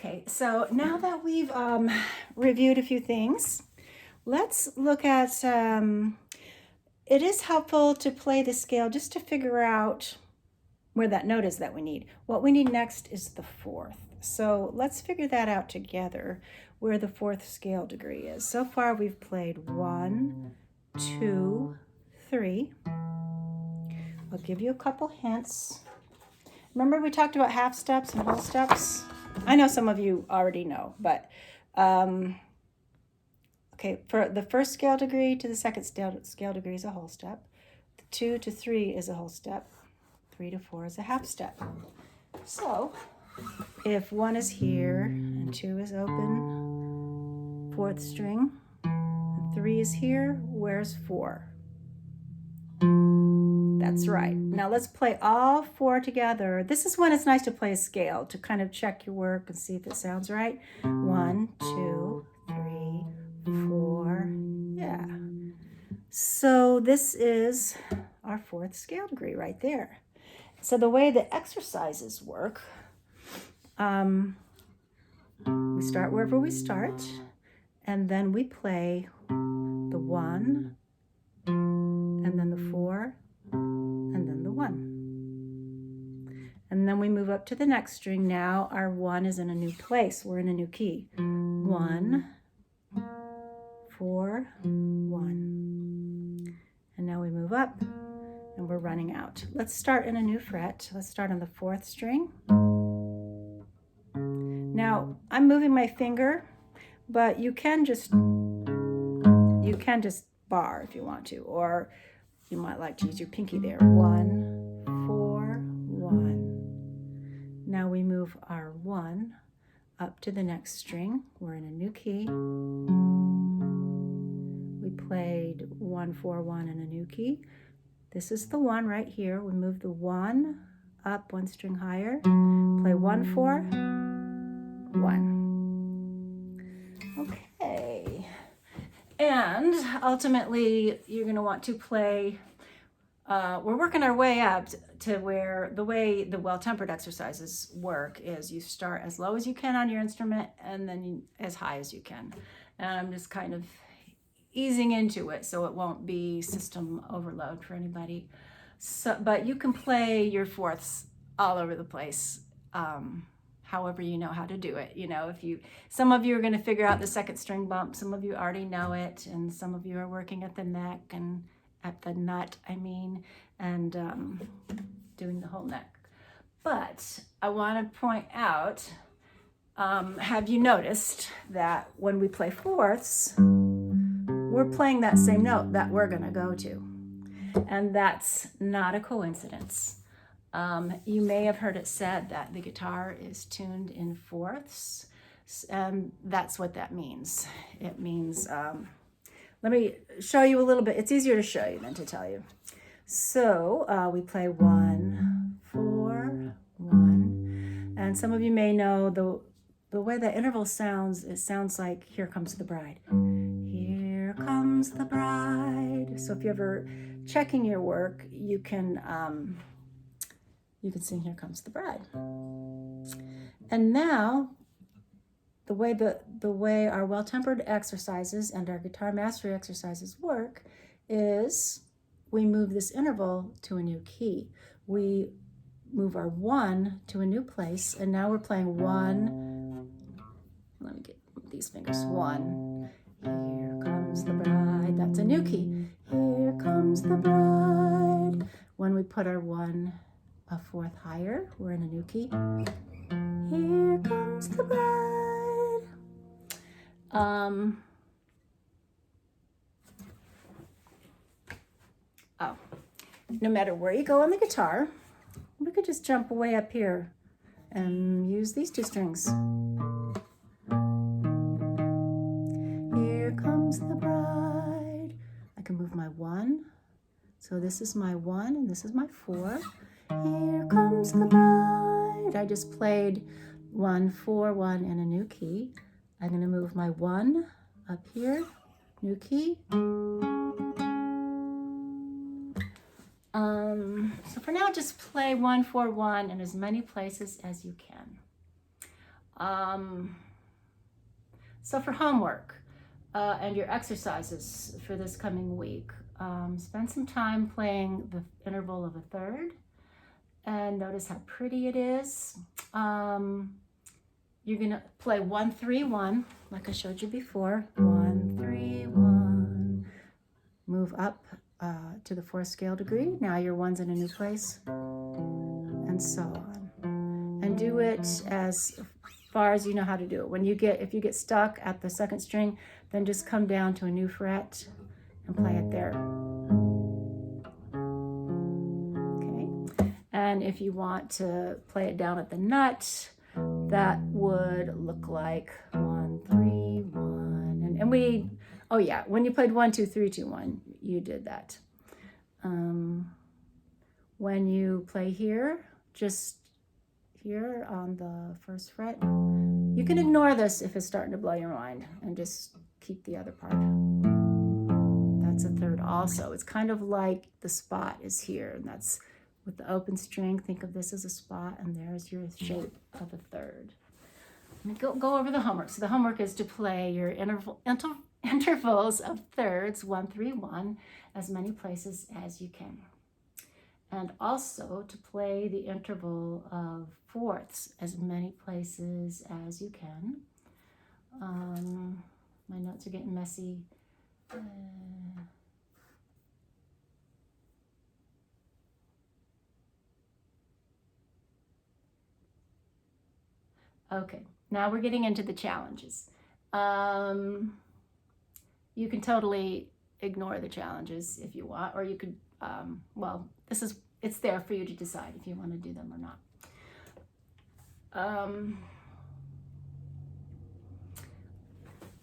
Okay, so now that we've reviewed a few things, let's look at, it is helpful to play the scale just to figure out where that note is that we need. What we need next is the fourth. So let's figure that out together, where the fourth scale degree is. So far we've played 1, 2, 3. I'll give you a couple hints. Remember we talked about half steps and whole steps? I know some of you already know, but okay, for the first scale degree to the second scale degree is a whole step. The 2 to 3 is a whole step. 3 to 4 is a half step. So if 1 is here and 2 is open, fourth string, and 3 is here, where's 4? That's right. Now let's play all 4 together. This is when it's nice to play a scale to kind of check your work and see if it sounds right. 1, 2, 3, 4. Yeah. So this is our fourth scale degree right there. So the way the exercises work, we start wherever we start, and then we play the 1, and then the 4, and then the 1. And then we move up to the next string. Now our 1 is in a new place. We're in a new key. 1, 4, 1. And now we move up and we're running out. Let's start in a new fret. Let's start on the 4th string. Now I'm moving my finger, but you can just bar if you want to, or you might like to use your pinky there. 1, 4, 1. Now we move our 1 up to the next string. We're in a new key. We played 1, 4, 1 in a new key. This is the 1 right here. We move the 1 up 1 string higher. Play 1, 4, 1. Okay. And ultimately, you're going to want to play, we're working our way up to where the way the well-tempered exercises work is you start as low as you can on your instrument and then as high as you can. And I'm just kind of easing into it so it won't be system overload for anybody. So, but you can play your fourths all over the place. However you know how to do it. You know, some of you are going to figure out the second string bump, some of you already know it, and some of you are working at the neck and at the nut, and doing the whole neck. But I want to point out, have you noticed that when we play fourths, we're playing that same note that we're going to go to? And that's not a coincidence. You may have heard it said that the guitar is tuned in fourths, and that's what that means. It means, let me show you a little bit. It's easier to show you than to tell you. So we play 1, 4, 1, and some of you may know the way the interval sounds. It sounds like "Here Comes the Bride." Here comes the bride. So if you're ever checking your work, you can sing "Here Comes the Bride." And now, the way our well-tempered exercises and our guitar mastery exercises work is we move this interval to a new key. We move our 1 to a new place, and now we're playing 1. Let me get these fingers. 1. Here comes the bride. That's a new key. Here comes the bride. When we put our 1 a fourth higher, we're in a new key. Here comes the bride. No matter where you go on the guitar, we could just jump way up here and use these 2 strings. Here comes the bride. I can move my 1. So this is my 1 and this is my 4. Here comes the bride. I just played 1, 4, 1 in a new key. I'm going to move my 1 up here, new key. So for now, just play 1, 4, 1 in as many places as you can. So for homework and your exercises for this coming week, spend some time playing the interval of a third and notice how pretty it is. You're gonna play 1, 3, 1, like I showed you before. 1, 3, 1. Move up to the 4th scale degree. Now your one's in a new place, and so on. And do it as far as you know how to do it. If you get stuck at the 2nd string, then just come down to a new fret and play it there. Okay. And if you want to play it down at the nut, that would look like 1, 3, 1. And we, oh yeah, when you played 1, 2, 3, 2, 1, you did that. When you play here, just here on the 1st fret, you can ignore this if it's starting to blow your mind and just keep the other part. That's a third also. It's kind of like the spot is here, and that's with the open string. Think of this as a spot, and there's your shape of a third. Go over the homework. So the homework is to play your intervals of thirds, 1, 3, 1, as many places as you can. And also to play the interval of fourths as many places as you can. My notes are getting messy. Okay, now we're getting into the challenges. You can totally ignore the challenges if you want, or you could, well, it's there for you to decide if you want to do them or not.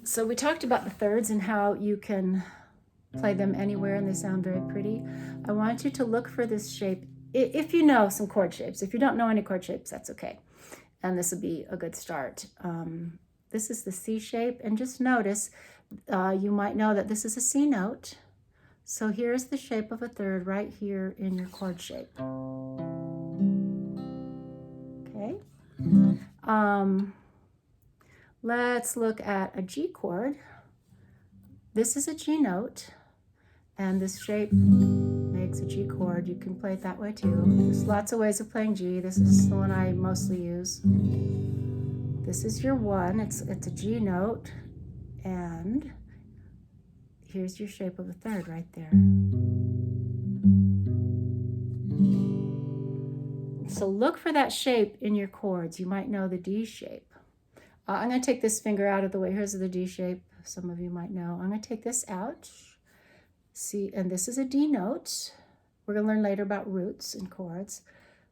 So we talked about the thirds and how you can play them anywhere and they sound very pretty. I want you to look for this shape. If you know some chord shapes, if you don't know any chord shapes, that's okay. And this would be a good start. This is the C shape, and just notice, you might know that this is a C note. So here's the shape of a third right here in your chord shape. Okay. Let's look at a G chord. This is a G note, and this shape makes a G chord. You can play it that way too. There's lots of ways of playing G. This is the one I mostly use. This is your 1. It's a G note, and here's your shape of a third right there. So look for that shape in your chords. You might know the D shape. I'm going to take this finger out of the way. Here's the D shape. Some of you might know. I'm going to take this out. See, and this is a D note. We're going to learn later about roots and chords.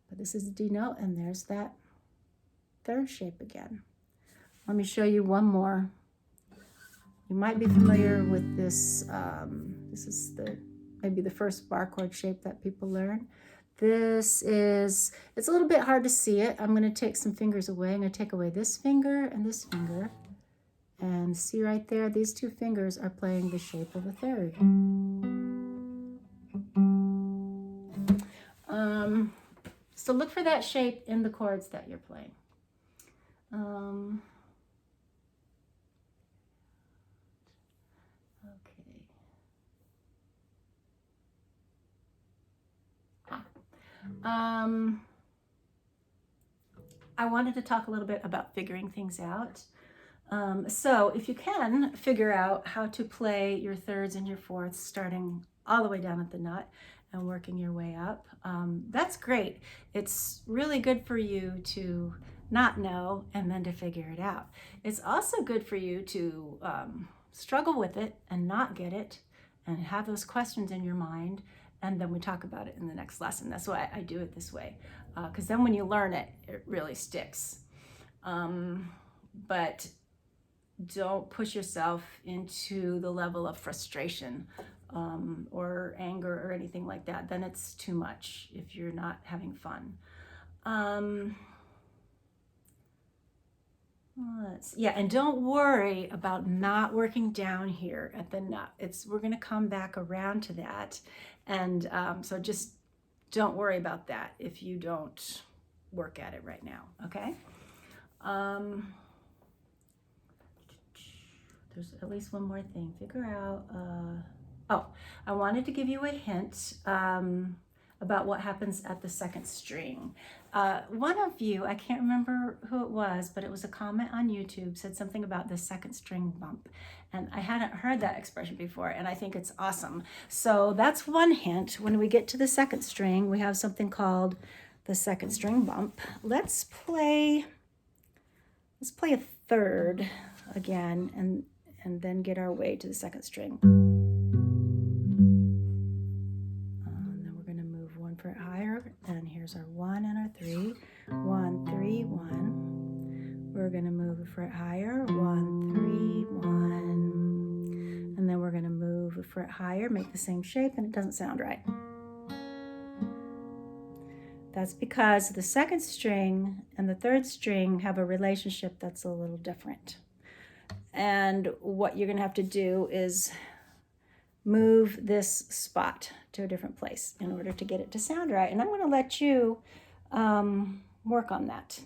But this is a D note, and there's that third shape again. Let me show you one more. You might be familiar with this. This is maybe the first bar chord shape that people learn. It's a little bit hard to see it. I'm going to take some fingers away. I'm going to take away this finger and this finger. And see right there, these two fingers are playing the shape of a third. So look for that shape in the chords that you're playing. I wanted to talk a little bit about figuring things out. So if you can figure out how to play your thirds and your fourths, starting all the way down at the nut and working your way up, that's great. It's really good for you to not know and then to figure it out. It's also good for you to struggle with it and not get it and have those questions in your mind, and then we talk about it in the next lesson. That's why I do it this way, because then when you learn it, it really sticks. But don't push yourself into the level of frustration or anger or anything like that. Then it's too much if you're not having fun. And don't worry about not working down here at the nut. We're going to come back around to that. And so just don't worry about that if you don't work at it right now, okay? There's at least one more thing. Figure out, I wanted to give you a hint about what happens at the second string. One of you, I can't remember who it was, but it was a comment on YouTube, said something about the second string bump. And I hadn't heard that expression before, and I think it's awesome. So that's one hint. When we get to the second string, we have something called the second string bump. Let's play a third again, and then get our way to the second string. And then we're going to move 1 fret higher, and here's our 1 and our 3. 1, 3, 1. We're going to move a fret higher, 1, 3, 1. And then we're going to move a fret higher, make the same shape, and it doesn't sound right. That's because the second string and the third string have a relationship that's a little different. And what you're going to have to do is move this spot to a different place in order to get it to sound right. And I'm going to let you work on that.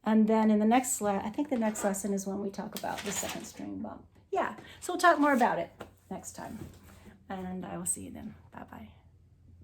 And then in the next I think the next lesson is when we talk about the second string bump. Yeah, so we'll talk more about it next time. And I will see you then. Bye-bye.